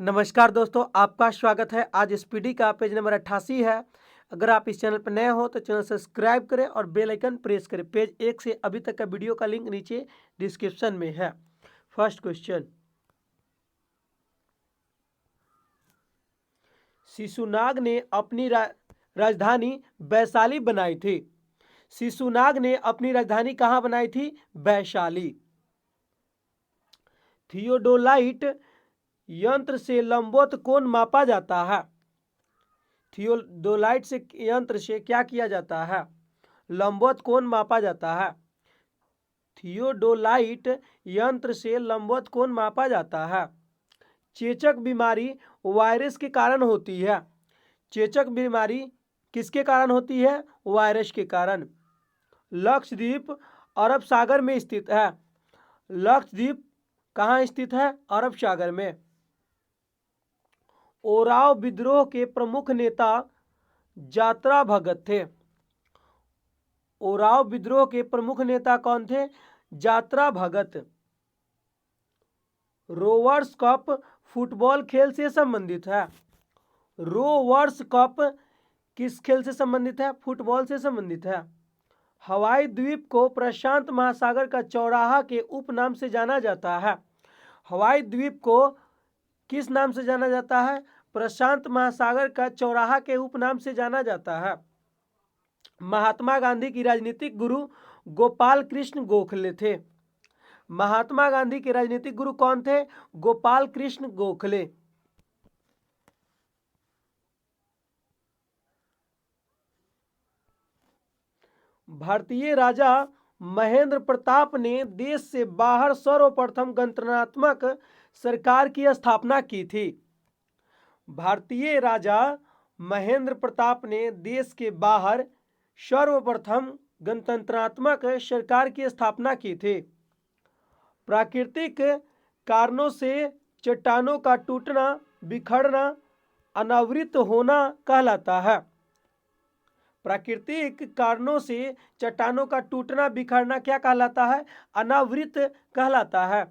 नमस्कार दोस्तों, आपका स्वागत है। आज स्पीडी का पेज नंबर 88 है। अगर आप इस चैनल पर नए हो तो चैनल सब्सक्राइब करें और बेल आइकन प्रेस करें। पेज 1 से अभी तक का वीडियो का लिंक नीचे डिस्क्रिप्शन में है। फर्स्ट क्वेश्चन, शिशुनाग ने अपनी राजधानी वैशाली बनाई थी। शिशुनाग ने अपनी राजधानी कहाँ बनाई थी? वैशाली। थियोडोलाइट यंत्र से लंबवत कोण मापा जाता है। थियोडोलाइट से यंत्र से क्या किया जाता है? लंबवत कोण मापा जाता है। थियोडोलाइट यंत्र से लंबवत कोण मापा जाता है। चेचक बीमारी वायरस के कारण होती है। चेचक बीमारी किसके कारण होती है? वायरस के कारण। लक्षद्वीप अरब सागर में स्थित है। लक्षद्वीप कहाँ स्थित है? अरब सागर में। ओराव विद्रोह के प्रमुख नेता यात्रा भगत थे। ओराव विद्रोह के प्रमुख नेता कौन थे? यात्रा भगत। रोवर्स कप फुटबॉल खेल से संबंधित है। रोवर्स कप किस खेल से संबंधित है? फुटबॉल से संबंधित है। हवाई द्वीप को प्रशांत महासागर का चौराहा के उपनाम से जाना जाता है। हवाई द्वीप को किस नाम से जाना जाता है? प्रशांत महासागर का चौराहा के उपनाम से जाना जाता है। महात्मा गांधी की राजनीतिक गुरु गोपाल कृष्ण गोखले थे। महात्मा गांधी के राजनीतिक गुरु कौन थे? गोपाल कृष्ण गोखले। भारतीय राजा महेंद्र प्रताप ने देश से बाहर सर्वप्रथम गणतंत्रात्मक सरकार की स्थापना की थी। भारतीय राजा महेंद्र प्रताप ने देश के बाहर सर्वप्रथम गणतंत्रात्मक सरकार की स्थापना की थी। प्राकृतिक कारणों से चट्टानों का टूटना, बिखरना, अनावृत होना कहलाता है। प्राकृतिक कारणों से चट्टानों का टूटना, बिखरना क्या कहलाता है? अनावृत कहलाता है।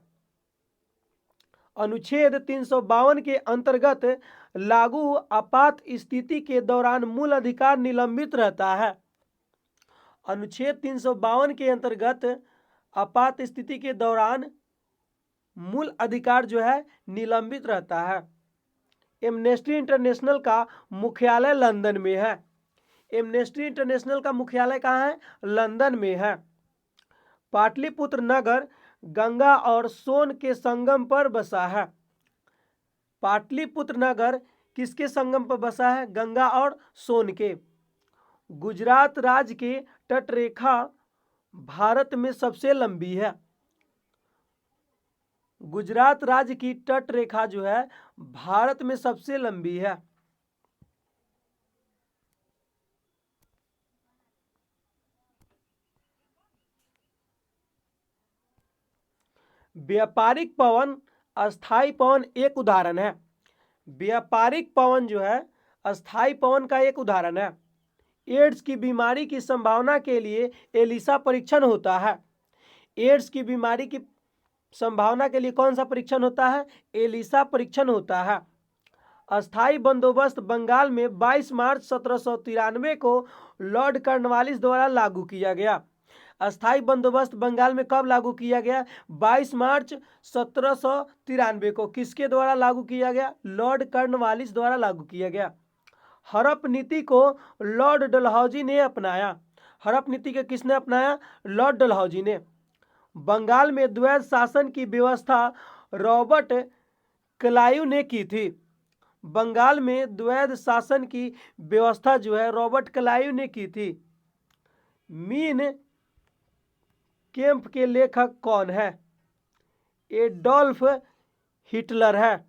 अनुच्छेद 352 के अंतर्गत लागू आपात स्थिति के दौरान मूल अधिकार निलंबित रहता है। अनुच्छेद 352 के अंतर्गत आपात स्थिति के दौरान मूल अधिकार जो है निलंबित रहता है। एमनेस्टी इंटरनेशनल का मुख्यालय लंदन में है। एमनेस्टी इंटरनेशनल का मुख्यालय कहाँ है? लंदन में है। पाटलिपुत्र नगर गंगा और सोन के संगम पर बसा है। पाटलिपुत्र नगर किसके संगम पर बसा है? गंगा और सोन के। गुजरात राज्य की तटरेखा भारत में सबसे लंबी है। गुजरात राज्य की तटरेखा जो है भारत में सबसे लंबी है। व्यापारिक पवन अस्थाई पवन एक उदाहरण है। व्यापारिक पवन जो है अस्थाई पवन का एक उदाहरण है। एड्स की बीमारी की संभावना के लिए एलिसा परीक्षण होता है। एड्स की बीमारी की संभावना के लिए कौन सा परीक्षण होता है? एलिसा परीक्षण होता है। अस्थाई बंदोबस्त बंगाल में 22 मार्च 1793 को लॉर्ड कॉर्नवालिस द्वारा लागू किया गया। अस्थाई बंदोबस्त बंगाल में कब लागू किया गया? 22 मार्च 1793 को। किसके द्वारा लागू किया गया? लॉर्ड कॉर्नवालिस द्वारा लागू किया गया। हड़प नीति को लॉर्ड डलहौजी ने अपनाया। हड़प नीति को किसने अपनाया? लॉर्ड डलहौजी ने। बंगाल में द्वैध शासन की व्यवस्था रॉबर्ट क्लाइव ने की थी। बंगाल में द्वैध शासन की व्यवस्था जो है रॉबर्ट क्लाइव ने की थी। मीन कैंप के लेखक कौन है? एडोल्फ हिटलर है।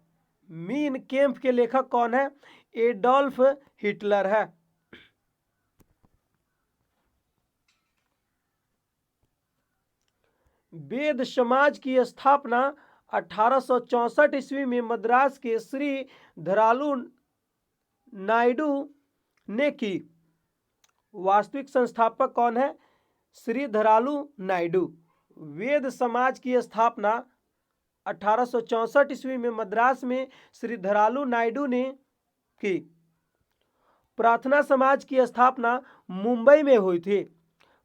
मीन कैंप के लेखक कौन है? एडोल्फ हिटलर है। वेद समाज की स्थापना 1864 ईस्वी में मद्रास के श्री धरालू नायडू ने की। वास्तविक संस्थापक कौन है? श्री धरालू नायडू। वेद समाज की स्थापना 1864 ईस्वी में मद्रास में श्रीधरालू नायडू ने की। प्रार्थना समाज की स्थापना मुंबई में हुई थी।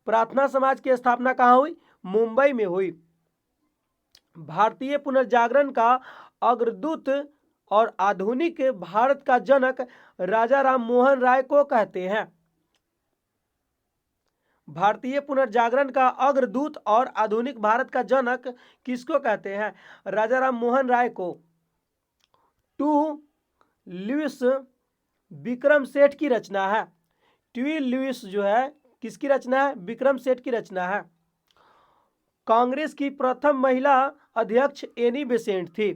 प्रार्थना समाज की स्थापना कहाँ हुई? मुंबई में हुई। भारतीय पुनर्जागरण का अग्रदूत और आधुनिक भारत का जनक राजा राम मोहन राय को कहते हैं। भारतीय पुनर्जागरण का अग्रदूत और आधुनिक भारत का जनक किसको कहते हैं? राजा राम मोहन राय को। टू लुइस विक्रम सेठ की रचना है। ट्वी लुइस जो है किसकी रचना है? विक्रम सेठ की रचना है। कांग्रेस की प्रथम महिला अध्यक्ष एनी बेसेंट थी।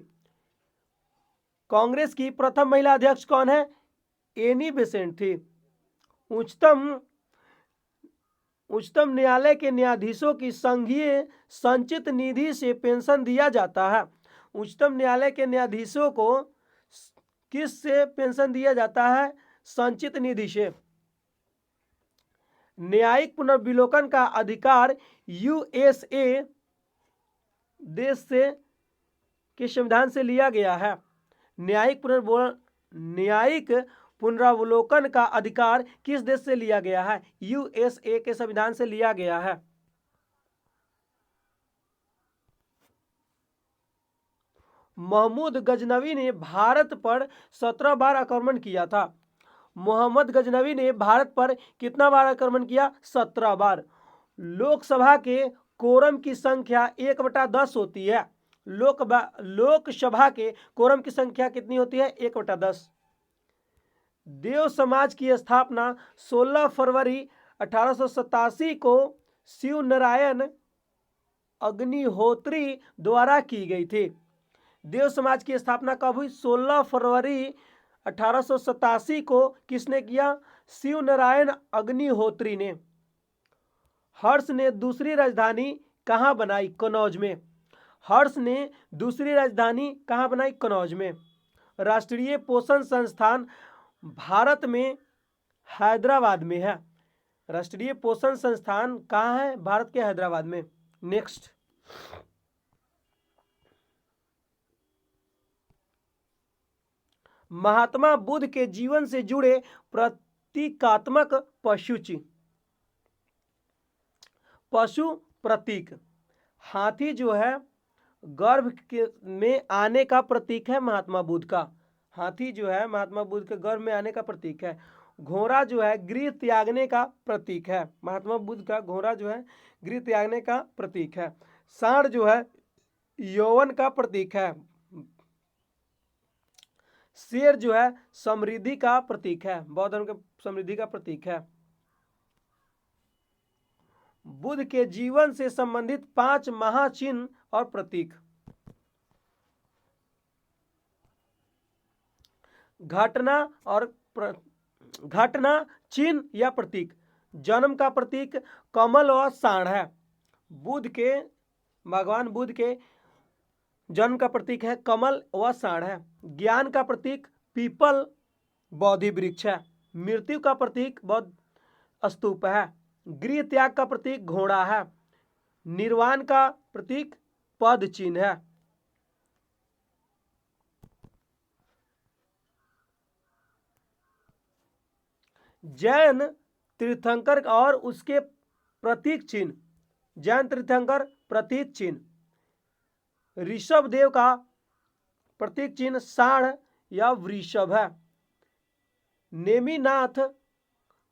कांग्रेस की प्रथम महिला अध्यक्ष कौन है? एनी बेसेंट थी। उच्चतम न्यायालय के न्यायाधीशों की संघीय संचित निधि से पेंशन दिया जाता है। उच्चतम न्यायालय के न्यायाधीशों को किस से पेंशन दिया जाता है? संचित निधि से। न्यायिक पुनर्विलोकन का अधिकार यूएसए देश से के संविधान से लिया गया है। न्यायिक पुनरावलोकन का अधिकार किस देश से लिया गया है? यूएसए के संविधान से लिया गया है। महमूद गजनवी ने भारत पर 17 बार आक्रमण किया था। मोहम्मद गजनवी ने भारत पर कितना बार आक्रमण किया? 17 बार। लोकसभा के कोरम की संख्या 1/10 होती है। लोकसभा के कोरम की संख्या कितनी होती है? 1/10। देव समाज की स्थापना 16 फरवरी 1887 को शिव नारायण अग्निहोत्री द्वारा की गई थी। देव समाज की स्थापना कब हुई? 16 फरवरी 1887 को किसने किया? शिव नारायण अग्निहोत्री ने। हर्ष ने दूसरी राजधानी कहाँ बनाई? कनौज में। हर्ष ने दूसरी राजधानी कहाँ बनाई? कनौज में। राष्ट्रीय पोषण संस्थान भारत में हैदराबाद में है। राष्ट्रीय पोषण संस्थान कहाँ है? भारत के हैदराबाद में। नेक्स्ट, महात्मा बुद्ध के जीवन से जुड़े प्रतीकात्मक पशु प्रतीक। हाथी जो है गर्भ में आने का प्रतीक है महात्मा बुद्ध का। हाथी जो है महात्मा बुद्ध के गर्भ में आने का प्रतीक है। घोड़ा जो है गृह त्यागने का प्रतीक है। महात्मा बुद्ध का घोड़ा जो है गृह त्यागने का प्रतीक है। सांड जो है यौवन का प्रतीक है। शेर जो है समृद्धि का प्रतीक है। बौद्ध धर्म के समृद्धि का प्रतीक है। बुद्ध के जीवन से संबंधित 5 महाचिन्ह और प्रतीक। घटना चिन्ह या प्रतीक। जन्म का प्रतीक कमल और सांड है। भगवान बुद्ध के जन्म का प्रतीक है कमल व सांड है। ज्ञान का प्रतीक पीपल बोधि वृक्ष है। मृत्यु का प्रतीक बौद्ध स्तूप है। गृह त्याग का प्रतीक घोड़ा है। निर्वाण का प्रतीक पद चिन्ह है। जैन तीर्थंकर और उसके प्रतीक चिन्ह। जैन तीर्थंकर प्रतीक चिन्ह। ऋषभ देव का प्रतीक चिन्ह सांड या वृषभ है। नेमिनाथ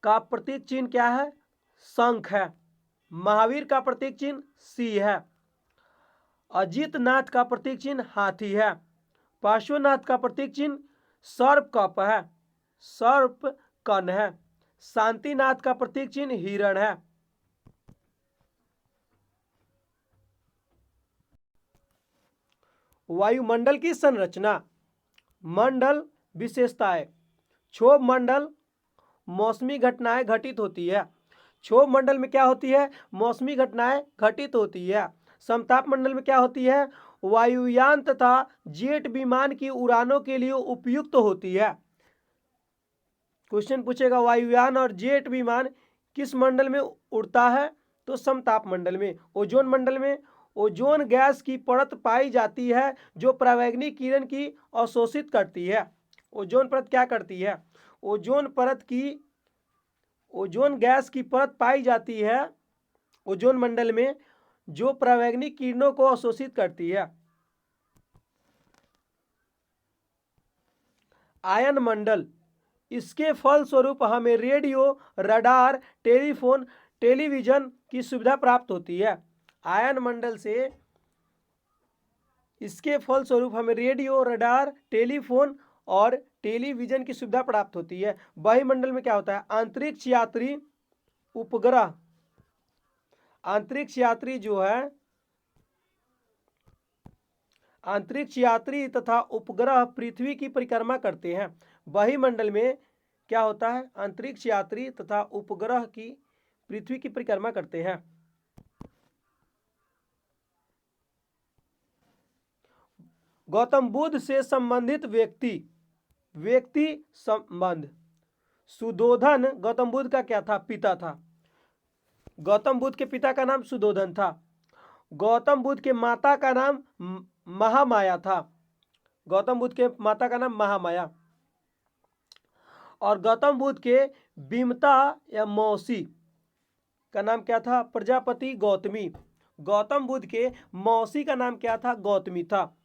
का प्रतीक चिन्ह क्या है? शंख है। महावीर का प्रतीक चिन्ह सिंह है। अजितनाथ का प्रतीक चिन्ह हाथी है। पार्श्वनाथ का प्रतीक चिन्ह सर्प कप है, सर्प कन है। शांतिनाथ का प्रतीक चिन्ह हिरण है। वायुमंडल की संरचना। मंडल विशेषताएं। क्षोभ मंडल मौसमी घटनाएं घटित होती है। क्षोभ मंडल में क्या होती है? मौसमी घटनाएं घटित होती है। समताप मंडल में क्या होती है? वायुयान तथा जेट विमान की उड़ानों के लिए उपयुक्त होती है। क्वेश्चन पूछेगा वायुयान और जेट विमान किस मंडल में उड़ता है? तो समताप मंडल में। ओजोन मंडल में ओजोन गैस की परत पाई जाती है जो परावैंगनिक किरण की अवशोषित करती है। ओजोन परत क्या करती है? ओजोन गैस की परत पाई जाती है ओजोन मंडल में जो परावैंगनिक किरणों को अवशोषित करती है। आयन मंडल, इसके फलस्वरूप हमें रेडियो, रडार, टेलीफोन, टेलीविजन की सुविधा प्राप्त होती है। आयन मंडल से इसके फलस्वरूप हमें रेडियो, रडार, टेलीफोन और टेलीविजन की सुविधा प्राप्त होती है। वायुमंडल में क्या होता है? अंतरिक्ष यात्री उपग्रह, अंतरिक्ष यात्री जो है अंतरिक्ष यात्री तथा उपग्रह पृथ्वी की परिक्रमा करते हैं। वायुमंडल में क्या होता है? अंतरिक्ष यात्री तथा उपग्रह की पृथ्वी की परिक्रमा करते हैं। गौतम बुद्ध से संबंधित व्यक्ति संबंध। सुधोधन गौतम बुद्ध का क्या था? पिता था। गौतम बुद्ध के पिता का नाम सुधोधन था। गौतम बुद्ध के माता का नाम महामाया था। गौतम बुद्ध के माता का नाम महामाया। और गौतम बुद्ध के विमता या मौसी का नाम क्या था? प्रजापति गौतमी। गौतम बुद्ध के मौसी का नाम क्या था? गौतमी था।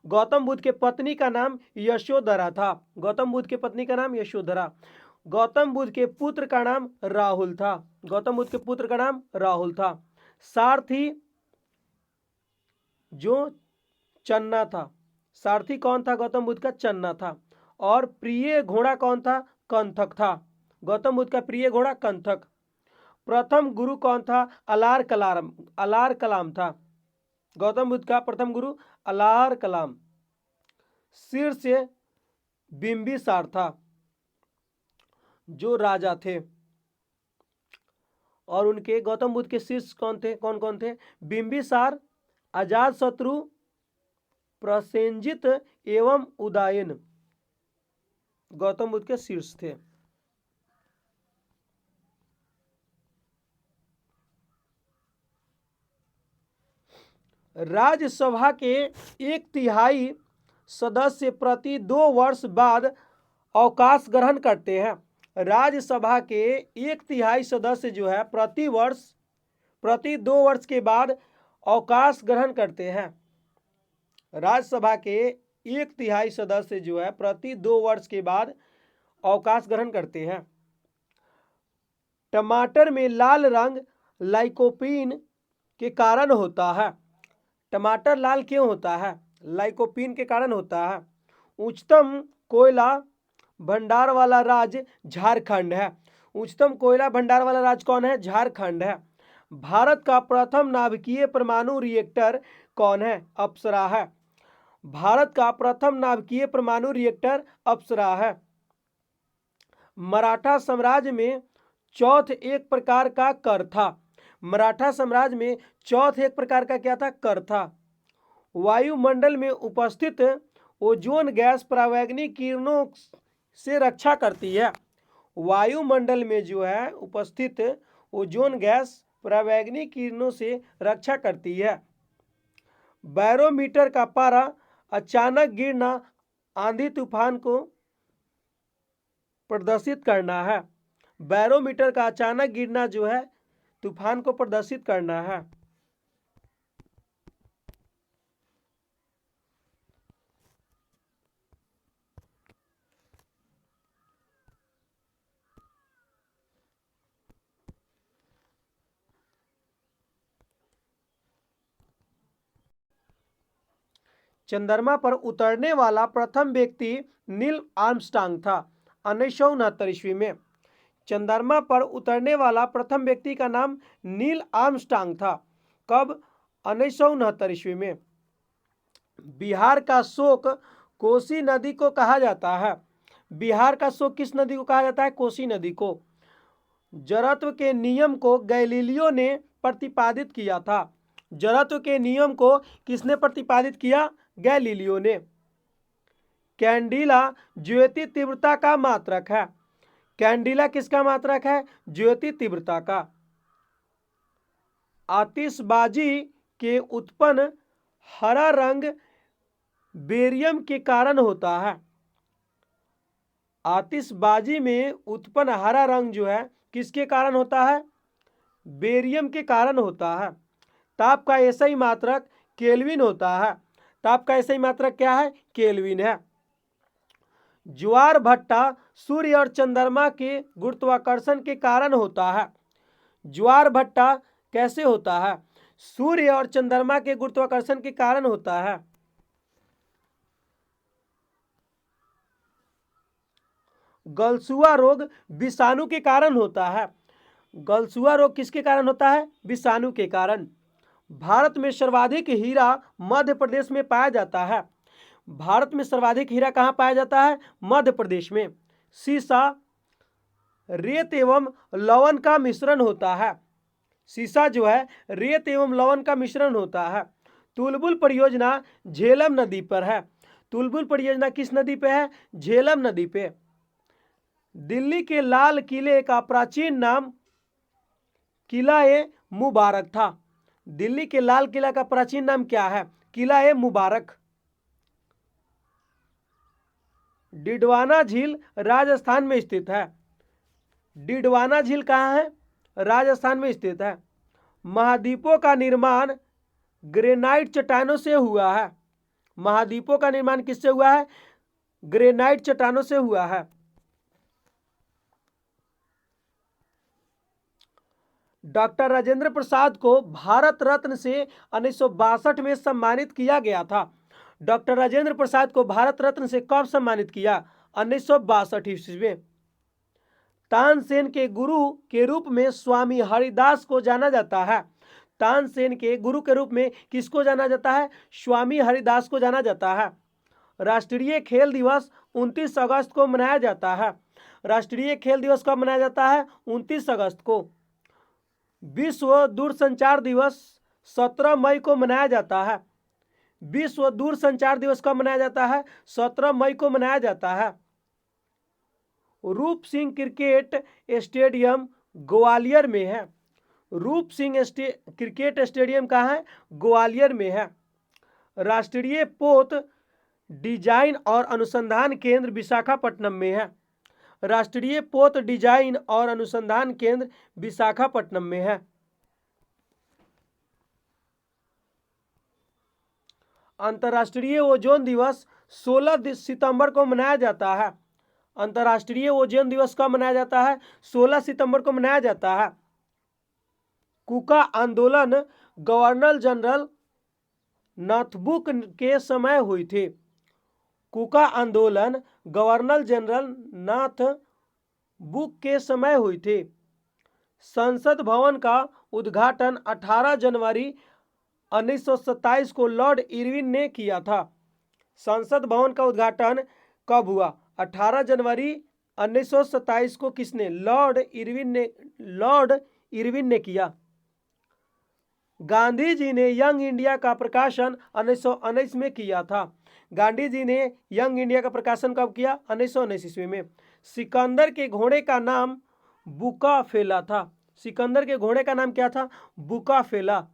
गौतम बुद्ध के पत्नी का नाम यशोधरा था। गौतम बुद्ध के पत्नी का नाम यशोधरा। गौतम बुद्ध के पुत्र का नाम राहुल था। गौतम बुद्ध के पुत्र का नाम राहुल था। सारथी जो चन्ना था। सारथी कौन था? गौतम बुद्ध का चन्ना था। और प्रिय घोड़ा कौन था? कंथक था। गौतम बुद्ध का प्रिय घोड़ा कंथक। प्रथम गुरु कौन था? अलार कलाम था। गौतम बुद्ध का प्रथम गुरु अलार कलाम। शीर्ष बिंबिसार था जो राजा थे। और उनके गौतम बुद्ध के शीर्ष कौन कौन थे? बिंबिसार, अजातशत्रु, प्रसेनजित एवं उदयन गौतम बुद्ध के शीर्ष थे। राज्यसभा के 1/3 सदस्य प्रति 2 वर्ष बाद अवकाश ग्रहण करते हैं। राज्यसभा के 1/3 सदस्य जो है प्रति 2 वर्ष के बाद अवकाश ग्रहण करते हैं। राज्यसभा के 1/3 सदस्य जो है प्रति 2 वर्ष के बाद अवकाश ग्रहण करते हैं। टमाटर में लाल रंग लाइकोपीन के कारण होता है। टमाटर लाल क्यों होता है? लाइकोपीन के कारण होता है। उच्चतम कोयला भंडार वाला राज्य झारखंड है। उच्चतम कोयला भंडार वाला राज्य कौन है? झारखंड है। भारत का प्रथम नाभिकीय परमाणु रिएक्टर कौन है? अप्सरा है। भारत का प्रथम नाभिकीय परमाणु रिएक्टर अप्सरा है। मराठा साम्राज्य में चौथ एक प्रकार का कर था। मराठा साम्राज्य में चौथ एक प्रकार का क्या था? कर था। वायुमंडल में उपस्थित ओजोन गैस परावैंगनिक किरणों से रक्षा करती है। वायुमंडल में जो है उपस्थित ओजोन गैस परावैंगनिक किरणों से रक्षा करती है। बैरोमीटर का पारा अचानक गिरना आंधी तूफान को प्रदर्शित करना है। बैरोमीटर का अचानक गिरना जो है तूफान को प्रदर्शित करना है। चंद्रमा पर उतरने वाला प्रथम व्यक्ति नील आर्मस्ट्रांग था 1969 ईस्वी में। चंद्रमा पर उतरने वाला प्रथम व्यक्ति का नाम नील आर्मस्ट्रांग था। कब? 1969 ईस्वी में। बिहार का शोक कोसी नदी को कहा जाता है। बिहार का शोक किस नदी को कहा जाता है? कोसी नदी को। जड़त्व के नियम को गैलीलियो ने प्रतिपादित किया था। जड़त्व के नियम को किसने प्रतिपादित किया? गैलीलियो ने। कैंडिला ज्योति तीव्रता का मात्रक है। कैंडिला किसका मात्रक है? ज्योति तीव्रता का। आतिशबाजी के उत्पन्न हरा रंग बेरियम के कारण होता है। आतिशबाजी में उत्पन्न हरा रंग जो है किसके कारण होता है? बेरियम के कारण होता है। ताप का एसआई मात्रक केल्विन होता है। ताप का एसआई मात्रक क्या है? केल्विन है। ज्वार भट्टा सूर्य और चंद्रमा के गुरुत्वाकर्षण के कारण होता है। ज्वार भट्टा कैसे होता है? सूर्य और चंद्रमा के गुरुत्वाकर्षण के कारण होता है। गलसुआ रोग विषाणु के कारण होता है। गलसुआ रोग किसके कारण होता है? विषाणु के कारण। भारत में सर्वाधिक हीरा मध्य प्रदेश में पाया जाता है। भारत में सर्वाधिक हीरा कहाँ पाया जाता है? मध्य प्रदेश में। सीसा रेत एवं लवण का मिश्रण होता है। सीसा जो है रेत एवं लवण का मिश्रण होता है। तुलबुल परियोजना झेलम नदी पर है। तुलबुल परियोजना किस नदी पे है? झेलम नदी पे। दिल्ली के लाल किले का प्राचीन नाम किला ए मुबारक था। दिल्ली के लाल किला का प्राचीन नाम क्या है? किला ए मुबारक। डिडवाना झील राजस्थान में स्थित है। डिडवाना झील कहाँ है? राजस्थान में स्थित है। महाद्वीपों का निर्माण ग्रेनाइट चट्टानों से हुआ है। महाद्वीपों का निर्माण किससे हुआ है? ग्रेनाइट चट्टानों से हुआ है। डॉक्टर राजेंद्र प्रसाद को भारत रत्न से 1962 में सम्मानित किया गया था। डॉक्टर राजेंद्र प्रसाद को भारत रत्न से कब सम्मानित किया? 1962 ईस्वी में। तानसेन के गुरु के रूप में स्वामी हरिदास को जाना जाता है। तानसेन के गुरु के रूप में किसको जाना जाता है? स्वामी हरिदास को जाना जाता है। राष्ट्रीय खेल दिवस 29 अगस्त को मनाया जाता है। राष्ट्रीय खेल दिवस कब मनाया जाता है? 29 अगस्त को। विश्व दूरसंचार दिवस 17 मई को मनाया जाता है। विश्व दूरसंचार दिवस कब मनाया जाता है? 17 मई को मनाया जाता है। रूप सिंह क्रिकेट स्टेडियम ग्वालियर में है। रूप सिंह क्रिकेट स्टेडियम कहाँ है? ग्वालियर में है। राष्ट्रीय पोत डिजाइन और अनुसंधान केंद्र विशाखापट्टनम में है। राष्ट्रीय पोत डिजाइन और अनुसंधान केंद्र विशाखापट्टनम में है। अंतर्राष्ट्रीय ओजोन दिवस 16 सितंबर को मनाया जाता है। अंतर्राष्ट्रीय ओजोन दिवस कब मनाया जाता है? 16 सितंबर को मनाया जाता है। कुका आंदोलन गवर्नर जनरल नथुबुक के समय हुई थी। कुका आंदोलन गवर्नर जनरल नथुबुक के समय हुई थी। संसद भवन का उद्घाटन 18 जनवरी 1927 को लॉर्ड इरविन ने किया था। संसद भवन का उद्घाटन कब हुआ? 18 जनवरी 1927 को किसने? लॉर्ड इरविन ने किया। गांधी जी ने यंग इंडिया का प्रकाशन 1919 में किया था। गांधी जी ने यंग इंडिया का प्रकाशन कब किया? 1919 ईस्वी में। सिकंदर के घोड़े का नाम बुकाफेला था। सिकंदर के घोड़े का नाम क्या था? बुकाफेला।